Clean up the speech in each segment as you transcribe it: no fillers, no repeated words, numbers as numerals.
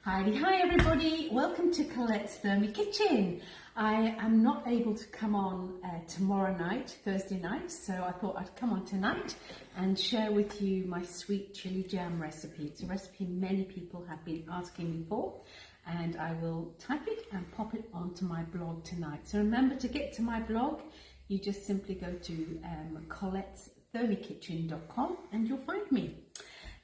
Hi everybody, welcome to Colette's Thermy Kitchen. I am not able to come on tomorrow night, Thursday night, so I thought I'd come on tonight and share with you my sweet chili jam recipe. It's a recipe many people have been asking me for, and I will type it and pop it onto my blog tonight. So remember, to get to my blog, you just simply go to colettesthermykitchen.com and you'll find me.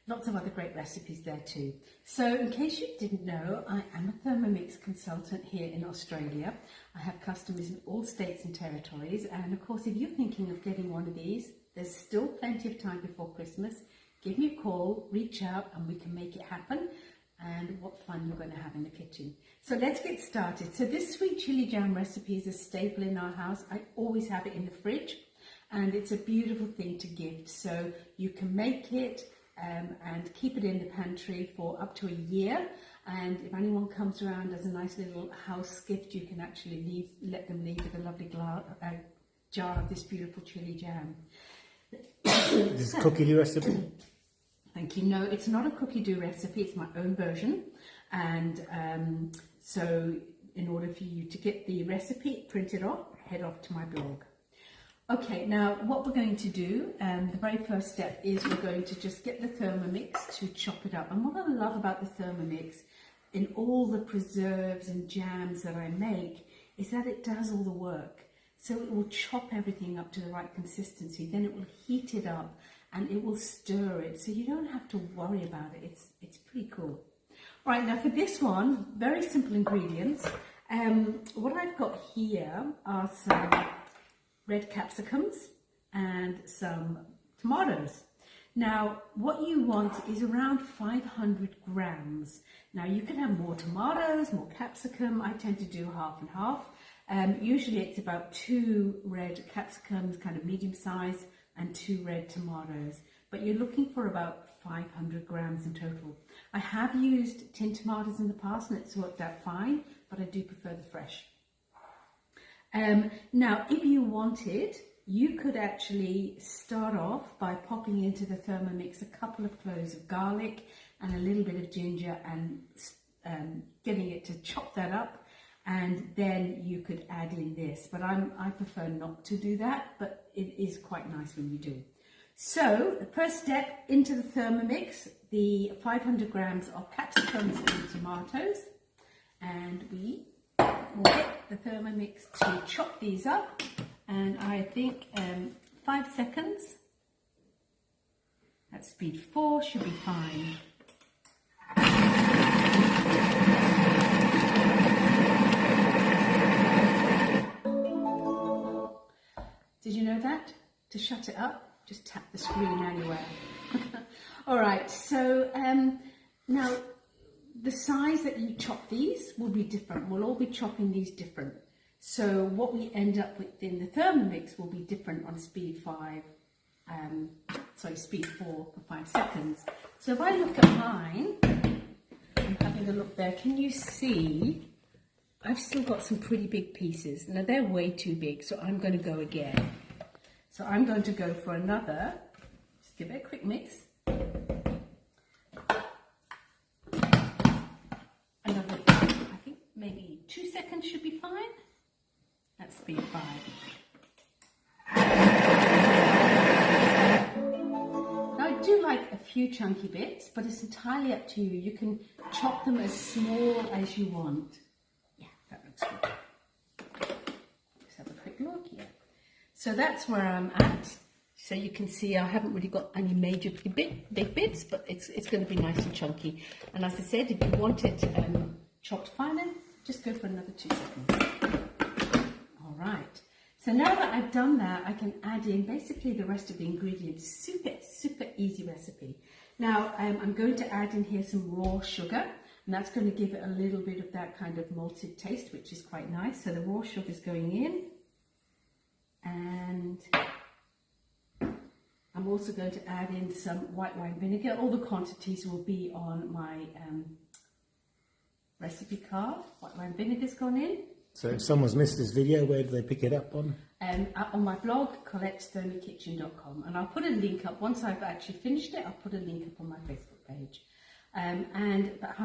Lots of other great recipes there too. So in case you didn't know, I am a Thermomix consultant here in Australia. I have customers in all states and territories, and of course if you're thinking of getting one of these, there's still plenty of time before Christmas. Give me a call, reach out, and we can make it happen. And what fun you're going to have in the kitchen. So let's get started. So this sweet chili jam recipe is a staple in our house. I always have it in the fridge, and it's a beautiful thing to gift. So you can make it and keep it in the pantry for up to a year, and if anyone comes around as a nice little house gift, you can actually let them leave with a lovely jar of this beautiful chili jam. This is a cookie dough recipe? Thank you. No, it's not a cookie dough recipe, it's my own version, and so in order for you to get the recipe printed off, head off to my blog. Okay, now what we're going to do, the very first step is we're going to just get the Thermomix to chop it up. And what I love about the Thermomix in all the preserves and jams that I make is that it does all the work. So it will chop everything up to the right consistency, then it will heat it up and it will stir it. So you don't have to worry about it. It's pretty cool. All right, now for this one, very simple ingredients. What I've got here are some red capsicums and some tomatoes. Now what you want is around 500 grams. Now you can have more tomatoes, more capsicum. I tend to do half and half. Usually it's about 2 red capsicums, kind of medium size, and 2 red tomatoes, but you're looking for about 500 grams in total. I have used tin tomatoes in the past and it's worked out fine, but I do prefer the fresh. Now, if you wanted, you could actually start off by popping into the Thermomix a couple of cloves of garlic and a little bit of ginger and getting it to chop that up, and then you could add in this. But I prefer not to do that, but it is quite nice when you do. So the first step, into the Thermomix, the 500 grams of capsicums and tomatoes, and we will get the Thermomix to chop these up, and I think 5 seconds at speed 4 should be fine. Did you know that? To shut it up, just tap the screen anywhere. All right, so now the size that you chop these will be different. We'll all be chopping these different. So what we end up with in the Thermomix will be different on speed 4 for 5 seconds. So if I look at mine, I'm having a look there, can you see I've still got some pretty big pieces. Now they're way too big, so I'm going to go again. So I'm going to go for another, just give it a quick mix. Another, I think maybe 2 seconds should be fine. That's speed 5. Now I do like a few chunky bits, but it's entirely up to you. You can chop them as small as you want. Yeah, that looks good. Let's have a quick look here. So that's where I'm at. So you can see I haven't really got any major big bits, but it's going to be nice and chunky. And as I said, if you want it chopped finer, just go for another 2 seconds. All right. So now that I've done that, I can add in basically the rest of the ingredients. Super easy recipe. Now I'm going to add in here some raw sugar, and that's going to give it a little bit of that kind of malted taste, which is quite nice. So the raw sugar is going in, and I'm also going to add in some white wine vinegar. All the quantities will be on my recipe card. White wine vinegar's gone in. So if someone's missed this video, where do they pick it up on? On my blog, colettesthermykitchen.com, and I'll put a link up. Once I've actually finished it, I'll put a link up on my Facebook page. and about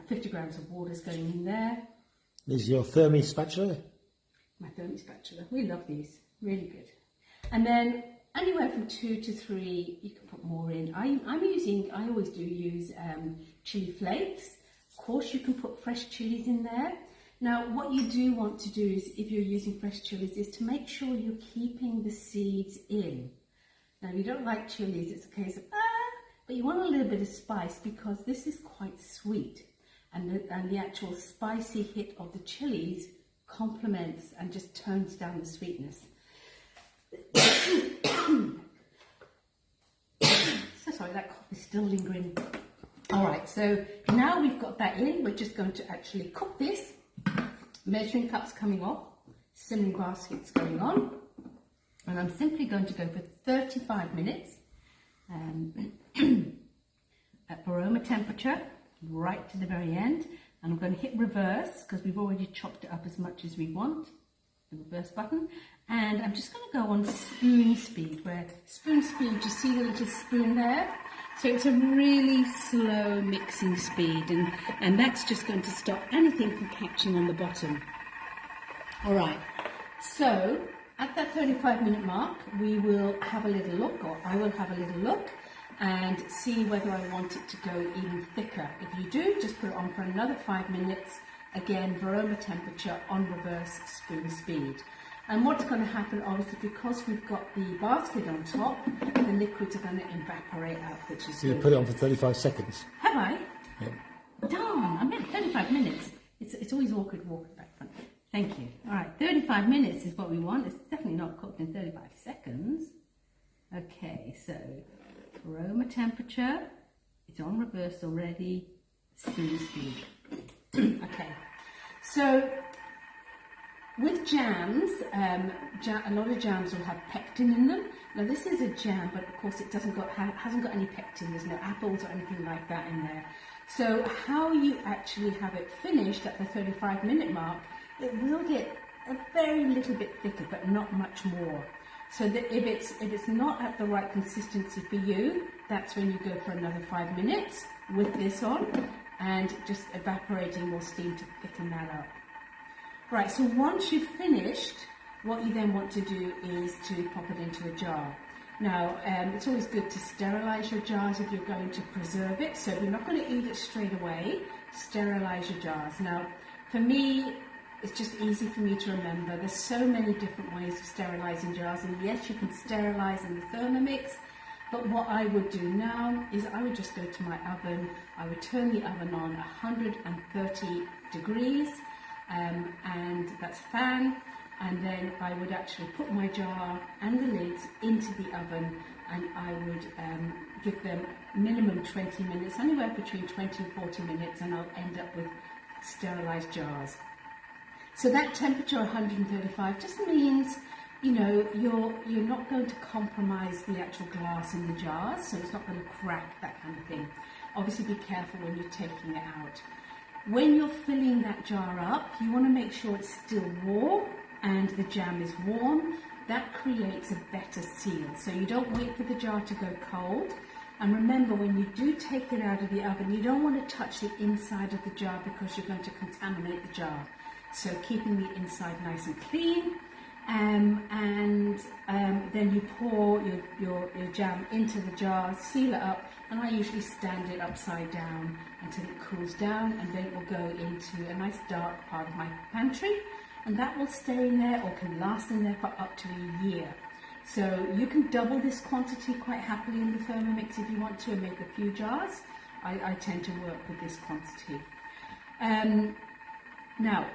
50 grams of water is going in there. This is your Thermomix spatula? My Thermomix spatula. We love these. Really good. And then anywhere from 2 to 3, you can put more in. I always do use chili flakes. Of course, you can put fresh chilies in there. Now, what you do want to do is, if you're using fresh chilies, is to make sure you're keeping the seeds in. Now, if you don't like chilies, it's a case of, but you want a little bit of spice because this is quite sweet. And the actual spicy hit of the chilies complements and just tones down the sweetness. So sorry, that cough is still lingering. All right, so now we've got that in, we're just going to actually cook this. Measuring cups coming off, simmering baskets going on, and I'm simply going to go for 35 minutes at aroma temperature, right to the very end, and I'm going to hit reverse because we've already chopped it up as much as we want, the reverse button, and I'm just going to go on spoon speed, where spoon speed, you see the little spoon there? So it's a really slow mixing speed, and that's just going to stop anything from catching on the bottom. All right, so at that 35-minute mark, we will have a little look, or I will have a little look, and see whether I want it to go even thicker. If you do, just put it on for another 5 minutes, again, aroma temperature on reverse spoon speed. And what's going to happen, obviously, because we've got the basket on top, the liquids are going to evaporate out, which is So you put it on for 35 seconds? Have I? Yep. Darn, I meant 35 minutes. It's always awkward walking back front. Thank you. All right, 35 minutes is what we want. It's definitely not cooked in 35 seconds. Okay, so aroma temperature. It's on reverse already. Spoon speed. Okay, so with jams, a lot of jams will have pectin in them. Now this is a jam, but of course it hasn't got any pectin. There's no apples or anything like that in there. So how you actually have it finished at the 35-minute mark, it will get a very little bit thicker, but not much more. So that if it's not at the right consistency for you, that's when you go for another 5 minutes with this on, and just evaporating more steam to thicken that up. Right, so once you've finished, what you then want to do is to pop it into a jar. Now, it's always good to sterilize your jars if you're going to preserve it. So if you're not going to eat it straight away, sterilize your jars. Now, for me, it's just easy for me to remember. There's so many different ways of sterilizing jars, and yes, you can sterilize in the Thermomix, but what I would do now is I would just go to my oven. I would turn the oven on 130 degrees, and that's fan, and then I would actually put my jar and the lids into the oven, and I would give them minimum 20 minutes, anywhere between 20 and 40 minutes, and I'll end up with sterilized jars. So that temperature 135 just means, you know, you're not going to compromise the actual glass in the jars, so it's not going to crack, that kind of thing. Obviously be careful when you're taking it out. When you're filling that jar up, you want to make sure it's still warm and the jam is warm. That creates a better seal. So you don't wait for the jar to go cold. And remember, when you do take it out of the oven, you don't want to touch the inside of the jar because you're going to contaminate the jar. So keeping the inside nice and clean. Then you pour your jam into the jar, seal it up, and I usually stand it upside down until it cools down, and then it will go into a nice dark part of my pantry, and that will stay in there or can last in there for up to a year. So you can double this quantity quite happily in the Thermomix if you want to and make a few jars. I tend to work with this quantity. Now,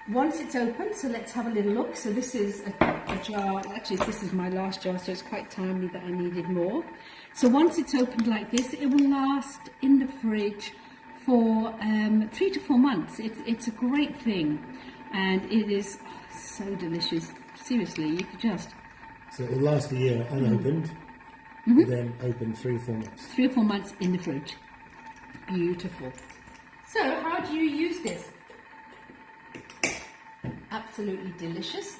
once it's open, so let's have a little look. So this is a jar, actually this is my last jar, so it's quite timely that I needed more. So once it's opened like this, it will last in the fridge for 3 to 4 months. It's a great thing, and it is so delicious. Seriously, you could just... So it will last a year unopened, then open 3 or 4 months. 3 or 4 months in the fridge. Beautiful. So how do you use this? Absolutely delicious.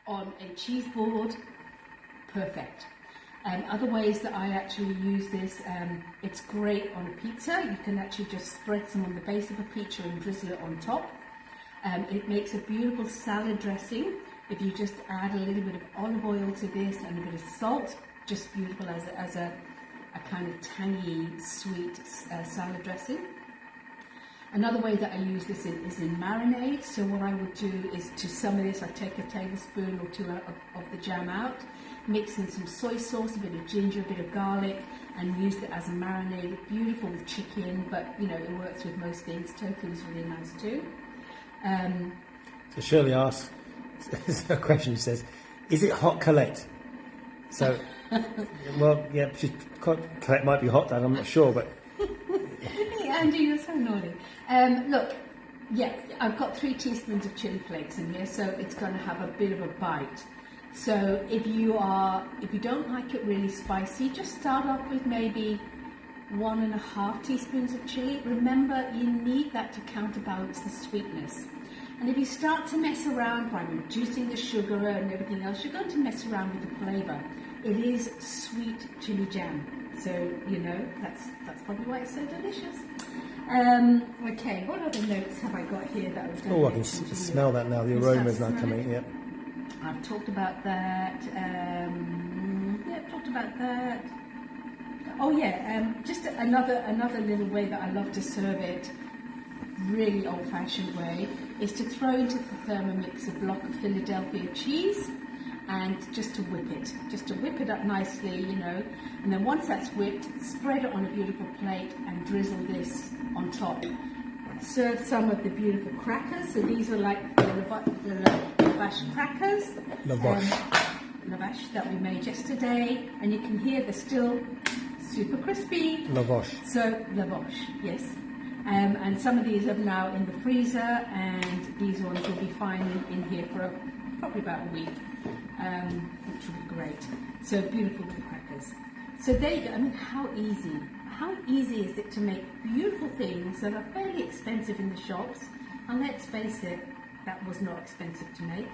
On a cheese board, perfect. Other ways that I actually use this, it's great on a pizza. You can actually just spread some on the base of a pizza and drizzle it on top. It makes a beautiful salad dressing. If you just add a little bit of olive oil to this and a bit of salt, just beautiful as a kind of tangy, sweet salad dressing. Another way that I use this is in marinade. So what I would do is, to some of this, I take a tablespoon or two of the jam out, mix in some soy sauce, a bit of ginger, a bit of garlic, and use it as a marinade. Beautiful with chicken, but you know, it works with most things. Tofu is really nice too. So Shirley asks, a question, she says, is it hot Colette? So, well, yeah, Colette might be hot, Dad, I'm not sure, but... Andy, you're so naughty. Look, yeah, I've got 3 teaspoons of chili flakes in here, so it's going to have a bit of a bite. So if you don't like it really spicy, just start off with maybe 1.5 teaspoons of chili. Remember, you need that to counterbalance the sweetness. And if you start to mess around by reducing the sugar and everything else, you're going to mess around with the flavour. It is sweet chili jam. So, you know, that's probably why it's so delicious. Okay, what other notes have I got here that I was going to I can smell that now. The aroma is now coming, yeah. I've talked about that. I've talked about that. Oh yeah, just another little way that I love to serve it, really old-fashioned way, is to throw into the Thermomix a block of Philadelphia cheese and just to whip it up nicely, you know, and then once that's whipped, spread it on a beautiful plate and drizzle this on top. Serve some of the beautiful crackers. So these are like the lavash crackers. Lavash that we made yesterday, and you can hear they're still super crispy. Lavash. So lavash, yes. And some of these are now in the freezer, and these ones will be fine in here for probably about a week, which will be great. So beautiful little crackers. So there you go. I mean, how easy is it to make beautiful things that are fairly expensive in the shops? And let's face it, that was not expensive to make.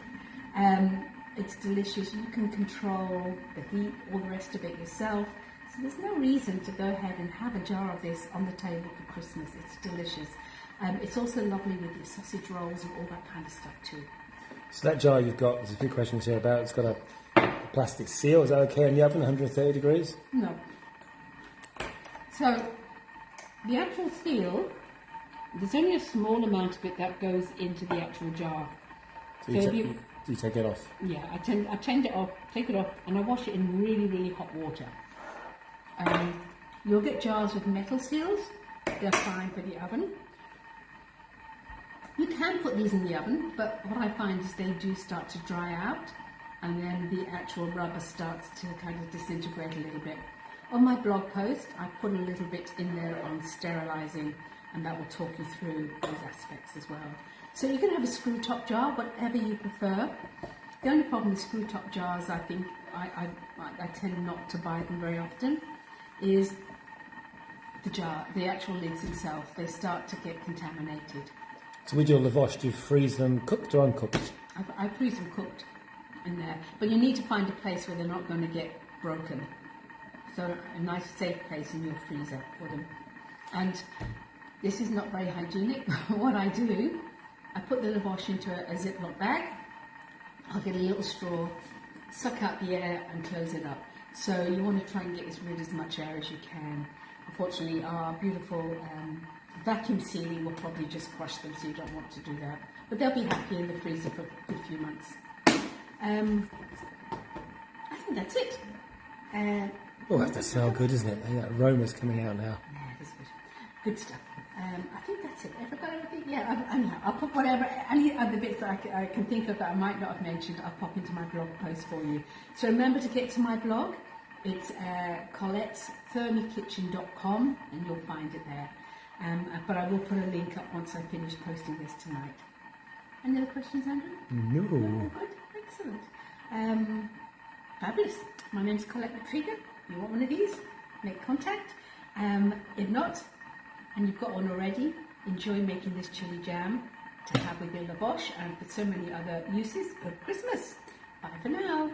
It's delicious. You can control the heat, all the rest of it yourself. So there's no reason to go ahead and have a jar of this on the table for Christmas. It's delicious. It's also lovely with your sausage rolls and all that kind of stuff too. So that jar you've got, there's a few questions here about, it's got a plastic seal. Is that okay in the oven, 130 degrees? No. So the actual seal, there's only a small amount of it that goes into the actual jar. So you take it off? Yeah, I tend it off, take it off, and I wash it in really, really hot water. You'll get jars with metal seals. They're fine for the oven. You can put these in the oven, but what I find is they do start to dry out, and then the actual rubber starts to kind of disintegrate a little bit. On my blog post, I put a little bit in there on sterilizing, and that will talk you through those aspects as well. So you can have a screw top jar, whatever you prefer. The only problem with screw top jars, I think, I tend not to buy them very often, is the jar, the actual lids themselves. They start to get contaminated. So with your lavash, do you freeze them cooked or uncooked? I freeze them cooked in there, but you need to find a place where they're not going to get broken. So a nice safe place in your freezer for them. And this is not very hygienic, but what I do, I put the lavash into a Ziploc bag. I'll get a little straw, suck out the air and close it up. So you want to try and get rid of as much air as you can. Unfortunately, our beautiful vacuum sealing will probably just crush them, so you don't want to do that. But they'll be happy in the freezer for a good few months. I think that's it. Oh, that does smell good, isn't it? That aroma's coming out now. Yeah, it is good. Good stuff. I think that's it. Have I got everything? Yeah, anyhow, I'll put whatever, any other bits that I can think of that I might not have mentioned, I'll pop into my blog post for you. So remember to get to my blog. It's colettethermikitchen.com, and you'll find it there. But I will put a link up once I finish posting this tonight. Any other questions, Andrew? No. Oh, good. Excellent. Fabulous. My name's Colette McTrigger. If you want one of these, make contact. If not, and you've got one already, enjoy making this chili jam to have with your lavash and for so many other uses. Good Christmas. Bye for now.